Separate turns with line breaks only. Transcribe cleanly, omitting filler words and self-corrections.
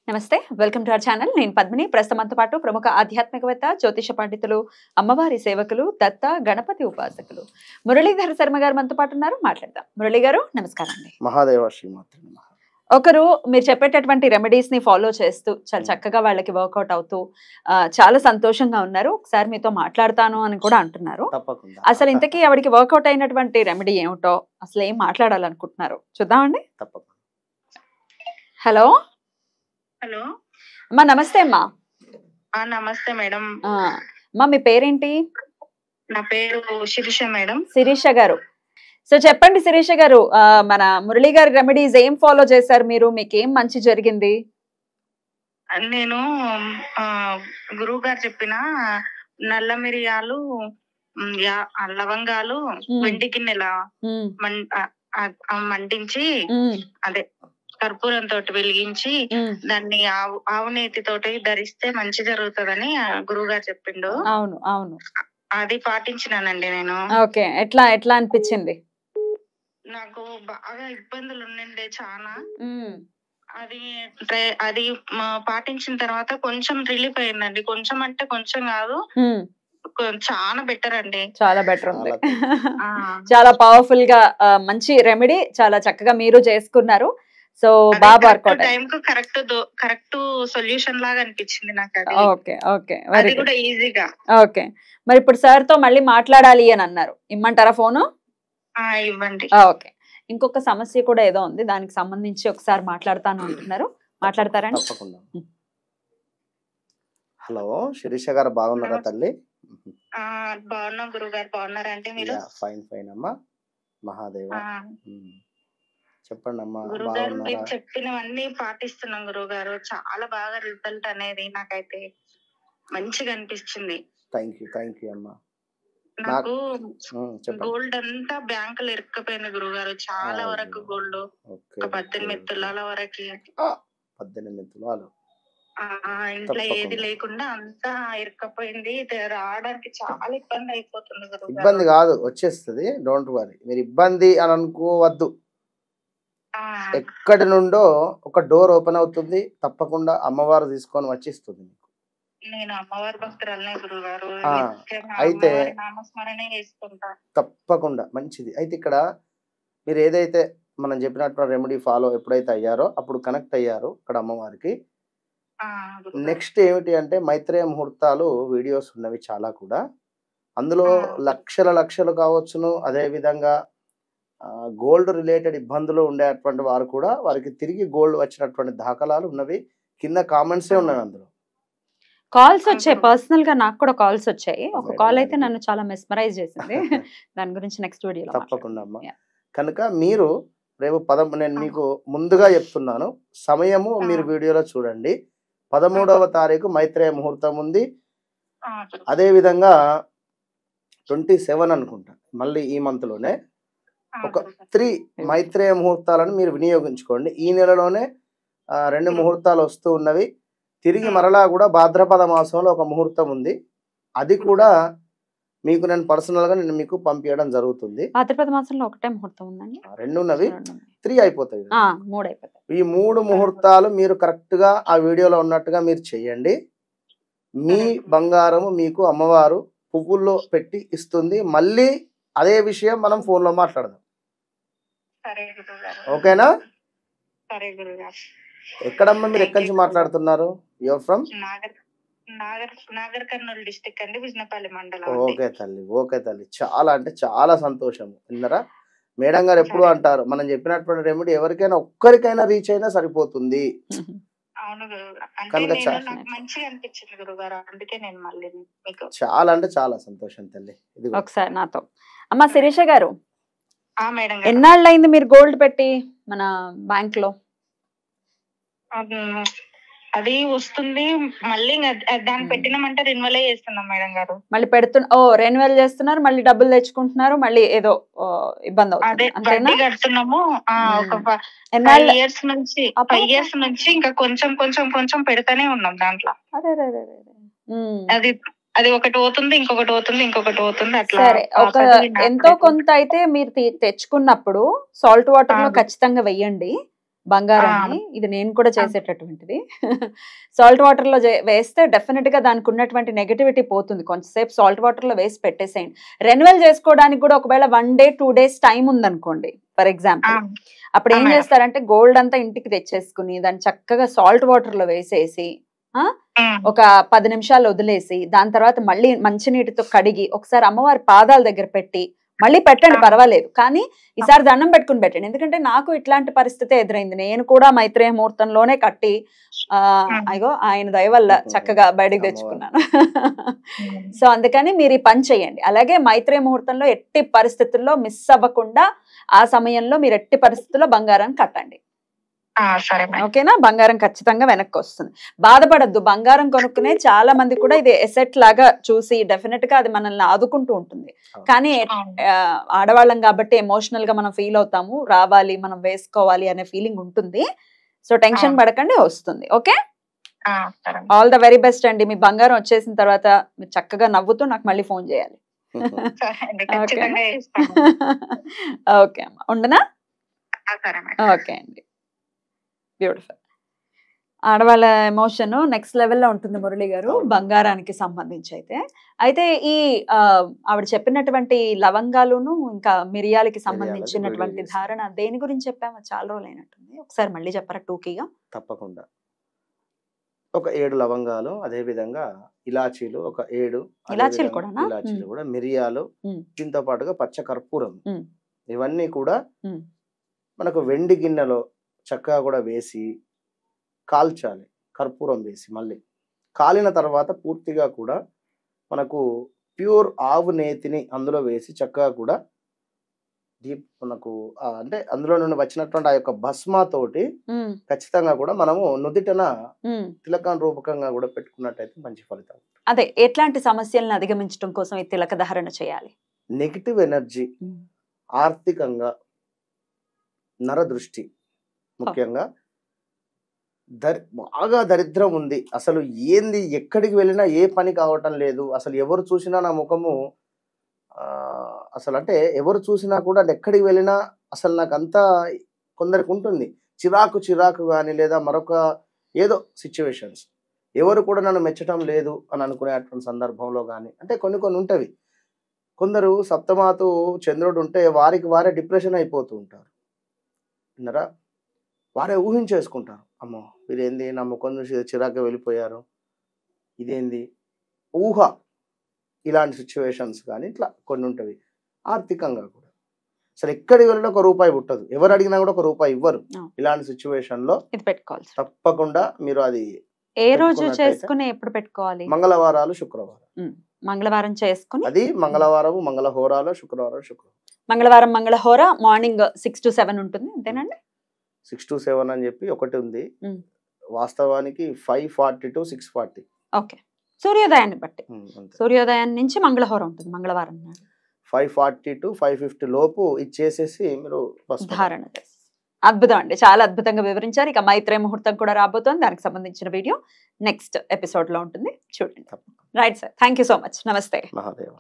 నమస్తే welcome to our channel నేను పద్మిని ప్రస్తుతంతో పాటు ప్రముఖ ఆధ్యాత్మికవేత్త జ్యోతిష పండితులు అమ్మవారి సేవకులు దత్త గణపతి ఉపాసకులు మురళీధర శర్మ గారు మనతో పాటు ఉన్నారు మాట్లాడదాం మురళి గారు నమస్కారం అండి
మహాదేవ శ్రీమాత్రి నమః
ఒకరు మీరు చెప్పేటటువంటి రెమెడీస్ ని ఫాలో చేస్తూ చాలా చక్కగా వాళ్ళకి వర్కౌట్ అవుతూ చాలా సంతోషంగా ఉన్నారు ఒకసారి మీతో మాట్లాడతాను అని కూడా అంటున్నారు
తప్పకుండా
అసలు ఇంతకీ ఆవిడకి వర్కౌట్ అయినటువంటి రెమెడీ ఏమిటో అసలు ఏం మాట్లాడాలనుకుంటున్నారు చూద్దామండి
తప్పకుండా
హలో
హలో
అమ్మా నమస్తే అమ్మా
నమస్తే మేడం.
అమ్మా మీ పేరేంటి?
నా పేరు శిరీష మేడం.
శిరీష గారు. సో చెప్పండి శిరీష గారు, మన మురళి గారి రెమెడీస్ ఏం ఫాలో చేశారు మీరు? మీకు ఏం మంచి జరిగింది?
నేను గురువు గారు చెప్పిన నల్ల మిరియాలు, లవంగాలు వెండి గిన్నెల మండించి అదే కర్పూరంతో వెలిగించి దాన్ని ఆవు నేతి తోటి ధరిస్తే మంచి జరుగుతుందని గురువు గారు చెప్పిండు.
అవును అవును,
అది పాటించినానండి నేను.
ఓకే, ఎట్లా ఎట్లా అనిపించింది?
నాకు బాగా ఇబ్బందులు ఉండే చాలా. అది పాటించిన తర్వాత కొంచెం రిలీఫ్ అయిందండి. కొంచెం అంటే కొంచెం కాదు, చాలా బెటర్ అండి.
చాలా బెటర్ ఉంది. చాలా పవర్ఫుల్ గా మంచి రెమెడీ చాలా చక్కగా మీరు చేసుకున్నారు. సో బాగా వర్కౌట్
టైం కు కరెక్ట్ సొల్యూషన్ లాగా అనిపించింది నాకు.
ఓకే ఓకే,
అది కూడా ఈజీగా.
ఓకే, మరి ఇప్పుడు సార్ తో మళ్ళీ మాట్లాడాలి అని అన్నారు, ఇమ్మంటారా ఫోను?
ఇవ్వండి.
ఓకే, ఇంకొక సమస్య కూడా ఏదో ఉంది, దానికి సంబంధించి ఒకసారి మాట్లాడతాను అంటున్నారు, మాట్లాడతారండి?
తప్పకుండా. హలో శిరీష గారు, బాగున్నారా తల్లి?
బాగున్నాం గురువు గారు, బాగున్నారా? అంటే మీరు?
ఫైన్ ఫైన్ అమ్మా. మహాదేవ చెప్పండి అమ్మా.
గురువు గారు మీరు చెప్పినవన్నీ పాటిస్తున్నాం గురువు గారు. చాలా బాగా రిజల్ట్ అనేది నాకైతే మంచిగా అనిపిస్తుంది.
థ్యాంక్ యూ అమ్మా.
నాకు గోల్డ్ అంతా బ్యాంకులు ఇరుక్కపోయింది గురువు గారు, చాలా వరకు గోల్డ్. ఒక 18 తులాల వరకు.
18 తులాలు
ఇంట్లో ఏది లేకుండా అంతా ఇరుక్కపోయింది. రావడానికి చాలా ఇబ్బంది అయిపోతుంది గురువు.
ఇబ్బంది కాదు, వచ్చేస్తుంది, డోంట్ వరీ. మీరు ఇబ్బంది అని అనుకోవద్దు. ఎక్కడి నుండో ఒక డోర్ ఓపెన్ అవుతుంది, తప్పకుండా అమ్మవారు తీసుకొని వచ్చిస్తుంది.
నేను అమ్మవారి భక్తురాలనే గురువు గారు.
అయితే
నామస్మరణే చేసుకుంటా.
తప్పకుండా మంచిది. అయితే ఇక్కడ మీరు ఏదైతే మనం చెప్పినట్టు రెమెడీ ఫాలో ఎప్పుడైతే అయ్యారో అప్పుడు కనెక్ట్ అయ్యారు ఇక్కడ అమ్మవారికి. నెక్స్ట్ ఏమిటి అంటే మైత్రేయ ముహూర్తాలు వీడియోస్ ఉన్నవి చాలా కూడా. అందులో లక్షలు కావచ్చును. అదే విధంగా గోల్డ్ రిలేటెడ్ ఇబ్బందులు ఉండేటువంటి వారు కూడా వారికి తిరిగి గోల్డ్ వచ్చినటువంటి దాఖలాలు ఉన్నవి. కింద కామెంట్సే ఉన్నాయి, అందులో
కాల్స్ వచ్చాయి. పర్సనల్ గా నాకు కూడా కాల్స్ వచ్చాయి. ఒక కాల్ అయితే నన్ను చాలా మెస్మరైజ్ చేసింది. దాని గురించి నెక్స్ట్ వీడియోలో
తప్పకుండా అమ్మా. కనుక మీరు రేపు నేను మీకు ముందుగా చెప్తున్నాను, సమయము మీరు వీడియోలో చూడండి. 13వ తారీఖు మైత్రేయ ముహూర్తం ఉంది. అదే విధంగా 27 అనుకుంటా, మళ్ళీ ఈ మంత్ లోనే ఒక 3 మైత్రేయ ముహూర్తాలను మీరు వినియోగించుకోండి. ఈ నెలలోనే 2 ముహూర్తాలు వస్తూ ఉన్నవి. తిరిగి మరలా కూడా భాద్రపద మాసంలో ఒక ముహూర్తం ఉంది. అది కూడా మీకు నేను పర్సనల్ గా మీకు పంపించడం జరుగుతుంది.
భాద్రపద మాసంలో ఒకటే ముహూర్తం ఉందండి?
2 ఉన్నవి, 3 అయిపోతాయి.
3 అయిపోతాయి.
ఈ 3 ముహూర్తాలు మీరు కరెక్ట్ గా ఆ వీడియోలో ఉన్నట్టుగా మీరు చెయ్యండి. మీ బంగారము మీకు అమ్మవారు పువ్వుల్లో పెట్టి ఇస్తుంది. మళ్ళీ అదే విషయం మనం ఫోన్ లో మాట్లాడదాం, ఓకేనా? ఎక్కడమ్మా మీరు ఎక్కడి నుంచి మాట్లాడుతున్నారు? Your from?
Nagar Kurnool district అండి, విజనపల్లి మండలం.
ఓకే తల్లి, చాలా అంటే చాలా సంతోషం. విన్నారా? మేడం గారు ఎప్పుడు అంటారు, మనం చెప్పినటువంటి రెమెడీ ఎవరికైనా ఒక్కరికైనా రీచ్ అయినా సరిపోతుంది. చాలా అంటే చాలా సంతోషం తల్లి.
ఒకసారి నాతో అమ్మ శిరీష గారు, ఎన్నాళ్ళు అయింది మీరు గోల్డ్ పెట్టి మన బ్యాంక్ లో?
అది వస్తుంది మళ్ళీ, దాన్ని పెట్టినామంటే రెన్యువల్ చేస్తున్నాం మేడం గారు.
మళ్ళీ రెన్యువల్ చేస్తున్నారు, మళ్ళీ డబ్బులు తెచ్చుకుంటున్నారు, మళ్ళీ ఏదో ఇబ్బంది అవుతుంది
కడుతున్నాము. ఒక 5 ఇయర్స్ నుంచి ఇంకా కొంచెం పెడతానే ఉన్నాం దాంట్లో. అది ఒకటి పోతుంది, ఇంకొకటి పోతుంది అట్లా.
ఎంతో కొంత అయితే మీరు తెచ్చుకున్నప్పుడు సాల్ట్ వాటర్ లో ఖచ్చితంగా వెయ్యండి. బంగారాన్ని. ఇది నేను కూడా చేసేటటువంటిది. సాల్ట్ వాటర్ లో వేస్తే డెఫినెట్ గా దానికి ఉన్నటువంటి నెగటివిటీ పోతుంది. కొంచెంసేపు సాల్ట్ వాటర్ లో వేసి పెట్టేసేయండి. రెన్యువల్ చేసుకోవడానికి కూడా ఒకవేళ 1 day 2 days టైం ఉందనుకోండి ఫర్ ఎగ్జాంపుల్, అప్పుడు ఏం చేస్తారంటే గోల్డ్ అంతా ఇంటికి తెచ్చేసుకుని దాన్ని చక్కగా సాల్ట్ వాటర్ లో వేసేసి ఒక 10 నిమిషాలు వదిలేసి దాని తర్వాత మళ్ళీ మంచినీటితో కడిగి ఒకసారి అమ్మవారి పాదాల దగ్గర పెట్టి మళ్ళీ పెట్టండి, పర్వాలేదు. కానీ ఈసారి దండం పెట్టుకుని పెట్టండి. ఎందుకంటే నాకు ఇట్లాంటి పరిస్థితి ఎదురైంది. నేను కూడా మైత్రేయ ముహూర్తంలోనే కట్టి అయ్యో ఆయన దయ వల్ల చక్కగా బయటకు తెచ్చుకున్నాను. సో అందుకని మీరు ఈ పని చేయండి. అలాగే మైత్రేయ ముహూర్తంలో ఎట్టి పరిస్థితుల్లో మిస్ అవ్వకుండా ఆ సమయంలో మీరు ఎట్టి పరిస్థితుల్లో బంగారాన్ని కట్టండి. ఓకేనా? బంగారం ఖచ్చితంగా వెనక్కి వస్తుంది. బాధపడద్దు. బంగారం కొనుక్కునే చాలా మంది కూడా ఇది ఎసెట్ లాగా చూసి డెఫినెట్ గా అది మనల్ని ఆదుకుంటూ ఉంటుంది. కానీ ఆడవాళ్ళం కాబట్టి ఎమోషనల్ గా మనం ఫీల్ అవుతాము, రావాలి మనం వేసుకోవాలి అనే ఫీలింగ్ ఉంటుంది. సో టెన్షన్ పడకండి, వస్తుంది. Okay, all the very best అండి. మీ బంగారం వచ్చేసిన తర్వాత మీరు చక్కగా నవ్వుతూ నాకు మళ్ళీ ఫోన్ చేయాలి. ఓకే అమ్మా, ఉండనా? ఓకే అండి, బ్యూటిఫుల్. ఆడవాళ్ళ ఎమోషన్ నెక్స్ట్ లెవెల్లో ఉంటుంది మురళి గారు బంగారానికి సంబంధించి. అయితే ఈ ఆవిడ చెప్పినటువంటి లవంగాలును ఇంకా మిరియాలకి సంబంధించినటువంటి ధారణ దేని గురించి చెప్పామో చాలా రోజులు అయినట్టుంది. ఒకసారి మళ్ళీ చెప్పరా టూకీగా?
తప్పకుండా. ఒక 7 లవంగాలు, అదే విధంగా ఇలాచీలు ఒక 7,
ఇలాచీలు కూడా,
ఇలాచీలు కూడా, మిరియాలు, దీంతో పాటుగా పచ్చ కర్పూరం, ఇవన్నీ కూడా మనకు వెండి గిన్నెలో చక్కగా కూడా వేసి కాల్చాలి. కర్పూరం వేసి మళ్ళీ కాలిన తర్వాత పూర్తిగా కూడా మనకు ప్యూర్ ఆవు నేతిని అందులో వేసి చక్కగా కూడా మనకు అంటే అందులో నుండి వచ్చినటువంటి ఆ యొక్క భస్మతోటి ఖచ్చితంగా కూడా మనము నుదిటన తిలకం రూపకంగా కూడా పెట్టుకున్నట్టయితే మంచి ఫలితం.
అదే ఎట్లాంటి సమస్యలను అధిగమించడం కోసం ఈ తిలక ధారణ చేయాలి?
నెగిటివ్ ఎనర్జీ, ఆర్థికంగా, నరదృష్టి, ముఖ్యంగా బాగా దరిద్రం ఉంది, అసలు ఏంది ఎక్కడికి వెళ్ళినా ఏ పని కావటం లేదు, అసలు ఎవరు చూసినా నా ముఖము అసలు అంటే ఎవరు చూసినా కూడా ఎక్కడికి వెళ్ళినా అసలు నాకు అంతా కొందరికి ఉంటుంది చిరాకు చిరాకు కానీ లేదా మరొక ఏదో సిచ్యువేషన్స్, ఎవరు కూడా నన్ను మెచ్చటం లేదు అని అనుకునేటువంటి సందర్భంలో కానీ అంటే కొన్ని ఉంటవి. కొందరు సప్తమాతు చంద్రుడు ఉంటే వారికి వారే డిప్రెషన్ అయిపోతూ ఉంటారు. విన్నారా? వారే ఊహించేసుకుంటారు, అమ్మో వీరేంది నా ముఖం చూసి చిరాకు వెళ్ళిపోయారు, ఇదేంది ఊహ. ఇలాంటి సిచ్యువేషన్స్ కానీ ఇట్లా కొన్ని ఉంటవి. ఆర్థికంగా కూడా అసలు ఎక్కడికి వెళ్ళినా ఒక రూపాయి పుట్టదు, ఎవరు అడిగినా కూడా ఒక రూపాయి ఇవ్వరు. ఇలాంటి సిచ్యువేషన్ లో
పెట్టుకోవాలి తప్పకుండా.
మీరు అది
ఏ రోజు చేసుకుని ఎప్పుడు పెట్టుకోవాలి?
మంగళవారాలు, శుక్రవారం.
మంగళవారం చేసుకుని
అది మంగళవారం మంగళహోరాలో, శుక్రవారం
మంగళవారం మంగళహోర మార్నింగ్ 6 to 7 ఉంటుంది, అంతేనండి?
6 to 7 అని చెప్పి ఒకటి ఉంది, వాస్తవానికి 5:40 to 6:40.
ఓకే, సూర్యోదయాన్ని బట్టి. సూర్యోదయం నుంచి మంగళహోర ఉంటుంది మంగళవారం నాడు.
5:40 to 5:50 లోపు ఇచ్చేసేసి మీరు
ధారణ చేసి. అద్భుతం అండి, చాలా అద్భుతంగా వివరించారు. ఇక మైత్రేయ ముహూర్తం కూడా రాబోతోంది, దానికి సంబంధించిన వీడియో నెక్స్ట్ ఎపిసోడ్ లో ఉంటుంది, చూడండి. Right sir, thank you so much. నమస్తే.
మహాదేవ.